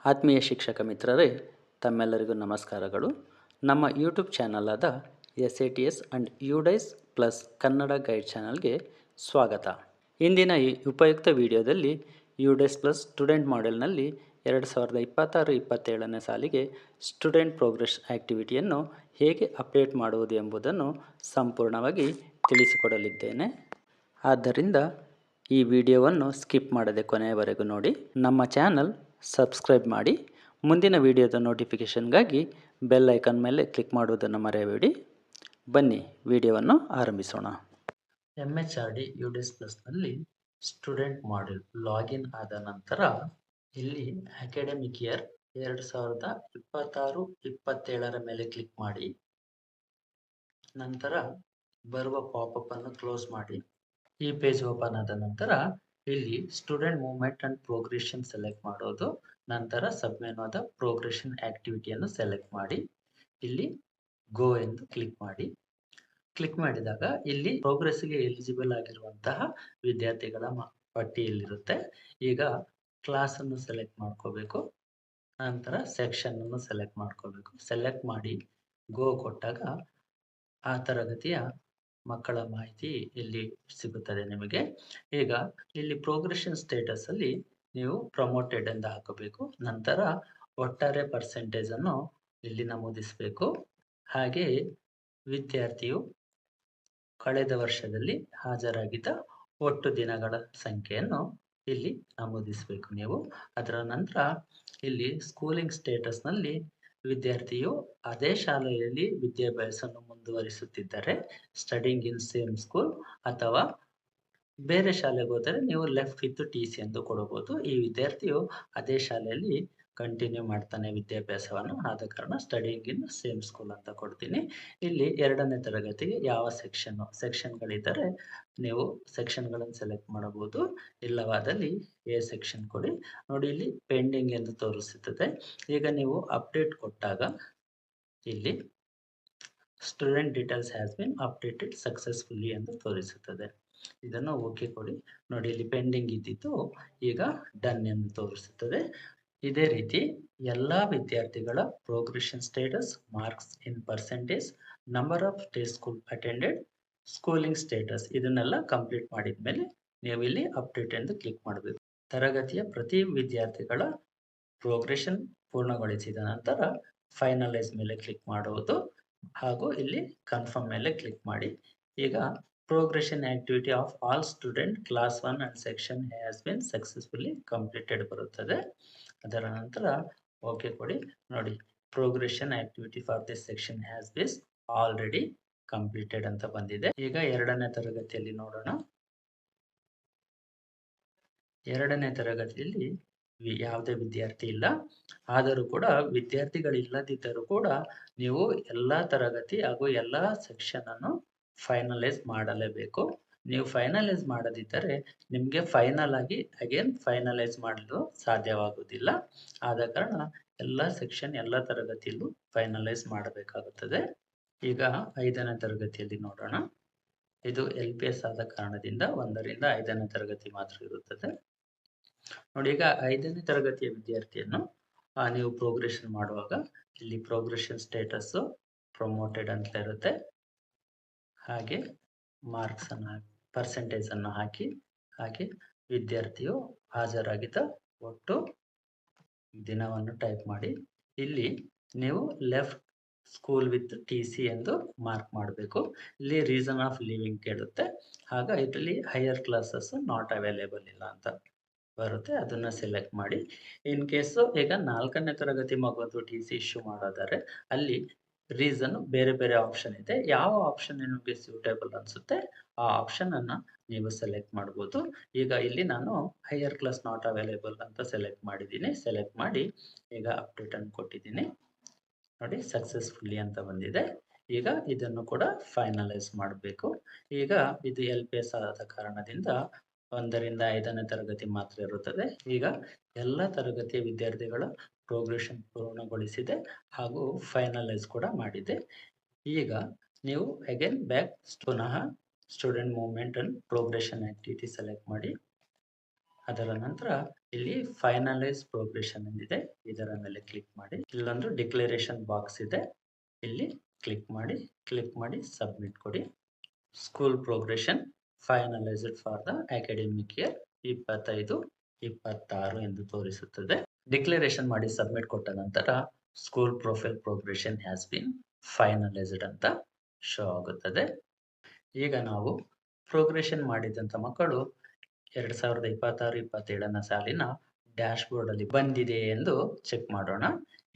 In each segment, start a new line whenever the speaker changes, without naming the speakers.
ಆತ್ಮೀಯ ಶಿಕ್ಷಕ ಮಿತ್ರರೇ, ತಮ್ಮೆಲ್ಲರಿಗೂ ನಮಸ್ಕಾರಗಳು. ನಮ್ಮ ಯೂಟ್ಯೂಬ್ ಚಾನಲ್ ಆದ SATS and UDICE plus Kannada guide ಚಾನಲ್ಗೆ ಸ್ವಾಗತ. ಇಂದಿನ ಈ ಉಪಯುಕ್ತ ವಿಡಿಯೋದಲ್ಲಿ UDICE ಪ್ಲಸ್ ಸ್ಟೂಡೆಂಟ್ ಮಾಡೆಲ್ನಲ್ಲಿ 2026-27ನೇ ಸಾಲಿಗೆ ಸ್ಟೂಡೆಂಟ್ ಪ್ರೋಗ್ರೆಸ್ ಆ್ಯಕ್ಟಿವಿಟಿಯನ್ನು ಹೇಗೆ ಅಪ್ಡೇಟ್ ಮಾಡುವುದು ಎಂಬುದನ್ನು ಸಂಪೂರ್ಣವಾಗಿ ತಿಳಿಸಿಕೊಡಲಿದ್ದೇನೆ. ಆದ್ದರಿಂದ ಈ ವಿಡಿಯೋವನ್ನು ಸ್ಕಿಪ್ ಮಾಡದೆ ಕೊನೆಯವರೆಗೂ ನೋಡಿ. ನಮ್ಮ ಚಾನಲ್ ಸಬ್ಸ್ಕ್ರೈಬ್ ಮಾಡಿ. ಮುಂದಿನ ವಿಡಿಯೋದ ನೋಟಿಫಿಕೇಷನ್ಗಾಗಿ ಬೆಲ್ ಐಕಾನ್ ಮೇಲೆ ಕ್ಲಿಕ್ ಮಾಡುವುದನ್ನು ಮರೆಯಬೇಡಿ. ಬನ್ನಿ ವಿಡಿಯೋವನ್ನು ಆರಂಭಿಸೋಣ. MHRD UDICE ಪ್ಲಸ್ನಲ್ಲಿ ಸ್ಟೂಡೆಂಟ್ ಮಾಡೆಲ್ ಲಾಗಿನ್ ಆದ ನಂತರ ಇಲ್ಲಿ ಅಕಾಡೆಮಿಕ್ ಇಯರ್ 2026-27ರ ಮೇಲೆ ಕ್ಲಿಕ್ ಮಾಡಿ. ನಂತರ ಬರುವ ಪಾಪಪ್ ಅನ್ನು ಕ್ಲೋಸ್ ಮಾಡಿ. ಈ ಪೇಜ್ ಓಪನ್ ಆದ ನಂತರ ಇಲ್ಲಿ student movement and progression select ಮಾಡೋದು. ನಂತರ ಸಬ್ ಮೆನು ಆದ ಪ್ರೋಗ್ರೆಷನ್ ಆಕ್ಟಿವಿಟಿಯನ್ನು ಸೆಲೆಕ್ಟ್ ಮಾಡಿ ಇಲ್ಲಿ ಗೋ ಎಂದು ಕ್ಲಿಕ್ ಮಾಡಿ. ಕ್ಲಿಕ್ ಮಾಡಿದಾಗ ಇಲ್ಲಿ ಪ್ರೋಗ್ರೆಸ್ಗೆ ಎಲಿಜಿಬಲ್ ಆಗಿರುವಂತಹ ವಿದ್ಯಾರ್ಥಿಗಳ ಪಟ್ಟಿ ಇಲ್ಲಿರುತ್ತೆ. ಈಗ ಕ್ಲಾಸ್ ಅನ್ನು ಸೆಲೆಕ್ಟ್ ಮಾಡ್ಕೋಬೇಕು. ನಂತರ ಸೆಕ್ಷನ್ ಅನ್ನು ಸೆಲೆಕ್ಟ್ ಮಾಡ್ಕೋಬೇಕು. ಸೆಲೆಕ್ಟ್ ಮಾಡಿ ಗೋ ಕೊಟ್ಟಾಗ ಆ ತರಗತಿಯ ಮಕ್ಕಳ ಮಾಹಿತಿ ಇಲ್ಲಿ ಸಿಗುತ್ತದೆ ನಿಮಗೆ. ಈಗ ಇಲ್ಲಿ ಪ್ರೋಗ್ರೆಷನ್ ಸ್ಟೇಟಸ್ ಅಲ್ಲಿ ನೀವು ಪ್ರಮೋಟೆಡ್ ಎಂದು ಹಾಕಬೇಕು. ನಂತರ ಒಟ್ಟಾರೆ ಪರ್ಸೆಂಟೇಜ್ ಅನ್ನು ಇಲ್ಲಿ ನಮೂದಿಸಬೇಕು. ಹಾಗೆ ವಿದ್ಯಾರ್ಥಿಯು ಕಳೆದ ವರ್ಷದಲ್ಲಿ ಹಾಜರಾಗಿದ್ದ ಒಟ್ಟು ದಿನಗಳ ಸಂಖ್ಯೆಯನ್ನು ಇಲ್ಲಿ ನಮೂದಿಸಬೇಕು ನೀವು. ಅದರ ನಂತರ ಇಲ್ಲಿ ಸ್ಕೂಲಿಂಗ್ ಸ್ಟೇಟಸ್ ನಲ್ಲಿ ವಿದ್ಯಾರ್ಥಿಯು ಅದೇ ಶಾಲೆಯಲ್ಲಿ ವಿದ್ಯಾಭ್ಯಾಸವನ್ನು ಮುಂದುವರಿಸುತ್ತಿದ್ದರೆ ಸ್ಟಡಿಂಗ್ ಇನ್ ಸೇಮ್ ಸ್ಕೂಲ್, ಅಥವಾ ಬೇರೆ ಶಾಲೆಗೆ ಹೋದರೆ ನೀವು ಲೆಫ್ಟ್ ವಿತ್ TC ಎಂದು ಕೊಡಬಹುದು. ಈ ವಿದ್ಯಾರ್ಥಿಯು ಅದೇ ಶಾಲೆಯಲ್ಲಿ ಕಂಟಿನ್ಯೂ ಮಾಡ್ತಾನೆ ವಿದ್ಯಾಭ್ಯಾಸವನ್ನು, ಆದ ಕಾರಣ ಸ್ಟಡಿಂಗ್ ಇನ್ ಸೇಮ್ ಸ್ಕೂಲ್ ಅಂತ ಕೊಡ್ತೀನಿ. ಇಲ್ಲಿ 2ನೇ ತರಗತಿಗೆ ಯಾವ ಸೆಕ್ಷನ್ಗಳಿದ್ದರೆ ನೀವು ಸೆಕ್ಷನ್ಗಳನ್ನು ಸೆಲೆಕ್ಟ್ ಮಾಡಬಹುದು. ಇಲ್ಲವಾದಲ್ಲಿ A ಸೆಕ್ಷನ್ ಕೊಡಿ. ನೋಡಿ ಇಲ್ಲಿ ಪೆಂಡಿಂಗ್ ಎಂದು ತೋರಿಸುತ್ತದೆ. ಈಗ ನೀವು ಅಪ್ಡೇಟ್ ಕೊಟ್ಟಾಗ ಇಲ್ಲಿ student details has been updated successfully ಎಂದು ತೋರಿಸುತ್ತದೆ. ಇದನ್ನು ಓಕೆ ಕೊಡಿ. ನೋಡಿ ಇಲ್ಲಿ ಪೆಂಡಿಂಗ್ ಇದ್ದಿದ್ದು ಈಗ ಡನ್ ಎಂದು ತೋರಿಸುತ್ತದೆ. ಇದೇ ರೀತಿ ಎಲ್ಲ ವಿದ್ಯಾರ್ಥಿಗಳ progression status, marks in percentage, number of day school attended, schooling status ಇದನ್ನೆಲ್ಲ ಕಂಪ್ಲೀಟ್ ಮಾಡಿದ್ಮೇಲೆ ನೀವು ಇಲ್ಲಿ ಅಪ್ಡೇಟ್ ಎಂದು ಕ್ಲಿಕ್ ಮಾಡಬೇಕು. ತರಗತಿಯ ಪ್ರತಿ ವಿದ್ಯಾರ್ಥಿಗಳ ಪ್ರೋಗ್ರೆಷನ್ ಪೂರ್ಣಗೊಳಿಸಿದ ನಂತರ ಫೈನಲೈಸ್ ಮೇಲೆ ಕ್ಲಿಕ್ ಮಾಡುವುದು ಹಾಗೂ ಇಲ್ಲಿ ಕನ್ಫರ್ಮ್ ಮೇಲೆ ಕ್ಲಿಕ್ ಮಾಡಿ. ಈಗ progression activity of all student class 1 and section has been successfully completed ಬರುತ್ತದೆ. ಅದರ ನಂತರ ಓಕೆ ಕೊಡಿ. ನೋಡಿ progression activity for this section has been already completed ಅಂತ ಬಂದಿದೆ. ಈಗ 2ನೇ ತರಗತಿಯಲ್ಲಿ ನೋಡೋಣ. 2ನೇ ತರಗತಿಯಲ್ಲಿ ಯಾವುದೇ ವಿದ್ಯಾರ್ಥಿ ಇಲ್ಲ. ಆದರೂ ಕೂಡ ವಿದ್ಯಾರ್ಥಿಗಳಿಲ್ಲದಿದ್ದರೂ ಕೂಡ ನೀವು ಎಲ್ಲಾ ತರಗತಿ ಹಾಗೂ ಎಲ್ಲಾ ಸೆಕ್ಷನ್ ಅನ್ನು ಫೈನಲೈಸ್ ಮಾಡಲೇಬೇಕು. ನೀವು ಫೈನಲೈಸ್ ಮಾಡದಿದ್ದರೆ ನಿಮಗೆ ಫೈನಲ್ ಆಗಿ ಅಗೇನ್ ಫೈನಲೈಸ್ ಮಾಡಲು ಸಾಧ್ಯವಾಗುವುದಿಲ್ಲ. ಆದ ಕಾರಣ ಎಲ್ಲ ಸೆಕ್ಷನ್ ಎಲ್ಲ ತರಗತಿಯಲ್ಲೂ ಫೈನಲೈಸ್ ಮಾಡಬೇಕಾಗುತ್ತದೆ. ಈಗ 5ನೇ ತರಗತಿಯಲ್ಲಿ ನೋಡೋಣ. ಇದು LPS ಆದ ಕಾರಣದಿಂದ 1ರಿಂದ 5ನೇ ತರಗತಿ ಮಾತ್ರ ಇರುತ್ತದೆ. ನೋಡಿ ಈಗ 5ನೇ ತರಗತಿಯ ವಿದ್ಯಾರ್ಥಿಯನ್ನು ನೀವು ಪ್ರೋಗ್ರೆಷನ್ ಮಾಡುವಾಗ ಇಲ್ಲಿ ಪ್ರೋಗ್ರೆಷನ್ ಸ್ಟೇಟಸ್ ಪ್ರಮೋಟೆಡ್ ಅಂತ ಇರುತ್ತೆ. ಹಾಗೆ ಮಾರ್ಕ್ಸ್ ಅನ್ನು ಪರ್ಸೆಂಟೇಜ್ ಅನ್ನು ಹಾಕಿ, ಹಾಗೆ ವಿದ್ಯಾರ್ಥಿಯು ಹಾಜರಾಗಿದ್ದ ಒಟ್ಟು ದಿನವನ್ನು ಟೈಪ್ ಮಾಡಿ. ಇಲ್ಲಿ ನೀವು ಲೆಫ್ಟ್ ಸ್ಕೂಲ್ ವಿತ್ TC ಎಂದು ಮಾರ್ಕ್ ಮಾಡಬೇಕು. ಇಲ್ಲಿ ರೀಸನ್ ಆಫ್ ಲೀವಿಂಗ್ ಕೇಳುತ್ತೆ. ಆಗ ಇದರಲ್ಲಿ ಹೈಯರ್ ಕ್ಲಾಸಸ್ ನಾಟ್ ಅವೈಲೇಬಲ್ ಇಲ್ಲ ಅಂತ ಬರುತ್ತೆ. ಅದನ್ನ ಸೆಲೆಕ್ಟ್ ಮಾಡಿ. ಇನ್ ಕೇಸು ಈಗ 4ನೇ ತರಗತಿ ಮಗುವುದು TC ಇಶ್ಯೂ ಮಾಡೋದಾದ್ರೆ ಅಲ್ಲಿ ರೀಸನ್ ಬೇರೆ ಬೇರೆ ಆಪ್ಷನ್ ಇದೆ. ಯಾವ ಆಪ್ಷನ್ ನಿಮಗೆ ಸೂಟೇಬಲ್ ಅನ್ಸುತ್ತೆ ಆ ಆಪ್ಷನ್ ಅನ್ನ ನೀವು ಸೆಲೆಕ್ಟ್ ಮಾಡಬಹುದು. ಈಗ ಇಲ್ಲಿ ನಾನು ಹೈಯರ್ ಕ್ಲಾಸ್ ನಾಟ್ ಅವೈಲೇಬಲ್ ಅಂತ ಸೆಲೆಕ್ಟ್ ಮಾಡಿದ್ದೀನಿ. ಸೆಲೆಕ್ಟ್ ಮಾಡಿ ಈಗ ಅಪ್ಡೇಟ್ ಅನ್ನು ಕೊಟ್ಟಿದ್ದೀನಿ. ನೋಡಿ ಸಕ್ಸಸ್ಫುಲ್ಲಿ ಅಂತ ಬಂದಿದೆ. ಈಗ ಇದನ್ನು ಕೂಡ ಫೈನಲೈಸ್ ಮಾಡಬೇಕು. ಈಗ ಇದು LPS ಆದ ಕಾರಣದಿಂದ 1ರಿಂದ 5ನೇ ತರಗತಿ ಮಾತ್ರ ಇರುತ್ತದೆ. ಈಗ ಎಲ್ಲ ತರಗತಿಯ ವಿದ್ಯಾರ್ಥಿಗಳ ಪ್ರೋಗ್ರೆಷನ್ ಪೂರ್ಣಗೊಳಿಸಿದೆ ಹಾಗೂ ಫೈನಲೈಸ್ ಕೂಡ ಮಾಡಿದೆ. ಈಗ ನೀವು ಅಗೇನ್ ಬ್ಯಾಕ್ ಪುನಃ student movement and progression activity select ಮಾಡಿ. ಅದರ ನಂತರ ಇಲ್ಲಿ ಫೈನಲೈಸ್ ಪ್ರೋಗ್ರೆಷನ್ ಎಂದಿದೆ, ಇದರ ಮೇಲೆ ಕ್ಲಿಕ್ ಮಾಡಿ. ಇಲ್ಲೊಂದು ಡಿಕ್ಲರೇಷನ್ ಬಾಕ್ಸ್ ಇದೆ, ಇಲ್ಲಿ ಕ್ಲಿಕ್ ಮಾಡಿ ಸಬ್ಮಿಟ್ ಕೊಡಿ. School progression finalised for the academic year 25-26 ಎಂದು ತೋರಿಸುತ್ತದೆ. ಡಿಕ್ಲರೇಷನ್ ಮಾಡಿ ಸಬ್ಮಿಟ್ ಕೊಟ್ಟ ನಂತರ school profile progression has been finalised ಅಂತ ಶೋ ಆಗುತ್ತದೆ. ಈಗ ನಾವು ಪ್ರೋಗ್ರೆಷನ್ ಮಾಡಿದಂಥ ಮಕ್ಕಳು 2026-27ನ ಸಾಲಿನ ಡ್ಯಾಶ್ ಬೋರ್ಡ್ ಅಲ್ಲಿ ಬಂದಿದೆ ಎಂದು ಚೆಕ್ ಮಾಡೋಣ.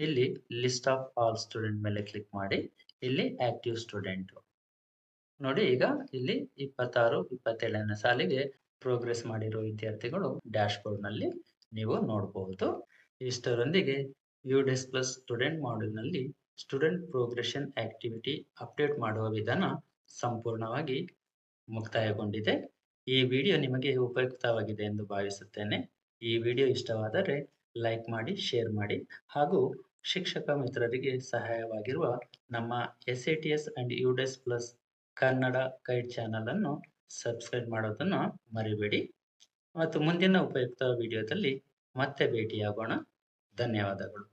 ಇಲ್ಲಿ ಲಿಸ್ಟ್ ಆಫ್ ಆಲ್ ಸ್ಟೂಡೆಂಟ್ ಮೇಲೆ ಕ್ಲಿಕ್ ಮಾಡಿ, ಇಲ್ಲಿ ಆಕ್ಟಿವ್ ಸ್ಟೂಡೆಂಟ್ ನೋಡಿ. ಈಗ ಇಲ್ಲಿ 26-27ನೇ ಸಾಲಿಗೆ ಪ್ರೋಗ್ರೆಸ್ ಮಾಡಿರೋ ವಿದ್ಯಾರ್ಥಿಗಳು ಡ್ಯಾಶ್ ಬೋರ್ಡ್ ನಲ್ಲಿ ನೀವು ನೋಡಬಹುದು. ಇಷ್ಟರೊಂದಿಗೆ ಯುಡೆಸ್ ಪ್ಲಸ್ ಸ್ಟೂಡೆಂಟ್ ಮಾಡ್ಯೂಲ್ ನಲ್ಲಿ ಸ್ಟೂಡೆಂಟ್ ಪ್ರೋಗ್ರೆಷನ್ ಆಕ್ಟಿವಿಟಿ ಅಪ್ಡೇಟ್ ಮಾಡುವ ವಿಧಾನ ಸಂಪೂರ್ಣವಾಗಿ ಮುಕ್ತಾಯಗೊಂಡಿದೆ. ಈ ವಿಡಿಯೋ ನಿಮಗೆ ಉಪಯುಕ್ತವಾಗಿದೆ ಎಂದು ಭಾವಿಸುತ್ತೇನೆ. ಈ ವಿಡಿಯೋ ಇಷ್ಟವಾದರೆ ಲೈಕ್ ಮಾಡಿ, ಶೇರ್ ಮಾಡಿ ಹಾಗೂ ಶಿಕ್ಷಕ ಮಿತ್ರರಿಗೆ ಸಹಾಯವಾಗಿರುವ ನಮ್ಮ SATS and UDISE plus Kannada guide channel ಅನ್ನು ಸಬ್ಸ್ಕ್ರೈಬ್ ಮಾಡೋದನ್ನು ಮರಿಬೇಡಿ. ಮತ್ತು ಮುಂದಿನ ಉಪಯುಕ್ತ ವಿಡಿಯೋದಲ್ಲಿ ಮತ್ತೆ ಭೇಟಿಯಾಗೋಣ. ಧನ್ಯವಾದಗಳು.